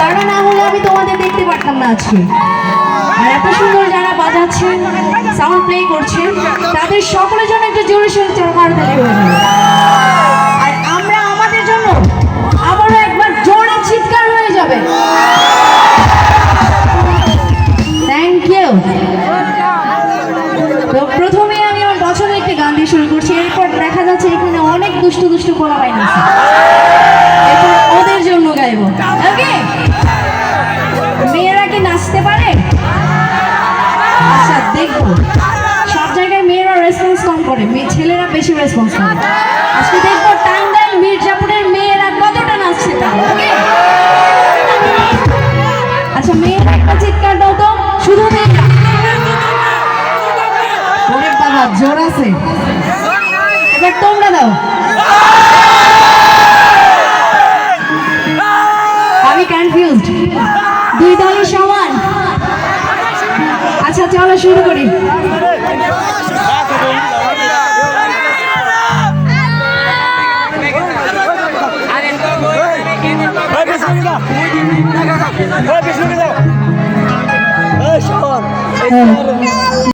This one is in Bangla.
তারা না হলে আমি তোমাদের দেখতে পারতাম না আজকে। আর এত সুন্দর যারা বাজাচ্ছেন, সাউন্ড প্লে করছেন, তাদের সকলের জন্য একটা জোরে সোরে করতালি হয়ে যাবে। আর আমরা আমাদের জন্য আবারও একবার জোরে চিৎকার হয়ে যাবে। Thank you. তো প্রথমে আমি আমার পছন্দের একটি গান দিয়ে শুরু করছি। এরপর দেখা যাচ্ছে এখানে অনেক দুষ্টু দুষ্টু পোলাপাইন আছে, এরপর ওদের জন্য গাইব। ওকে, মেয়েরা কি নাচতে পারে? আচ্ছা দেখবো, সব জায়গায় মেয়েরা রেসপন্স কম করে, ছেলেরা বেশি রেসপন্স করে। আজকে দেখবো টাঙ্গাইল মির্জাপুরের মেয়েরা কতটা নাচছে তারা। ওকে, আচ্ছা মেয়েরা একটা চিৎকার দাও তো, শুধু মেয়েরা। ওরে বাবা, জোর আছে। এবার তোমরা দাও। আমি কনফিউজড, দুই দলই সমান। আচ্ছা চলো শুরু করি।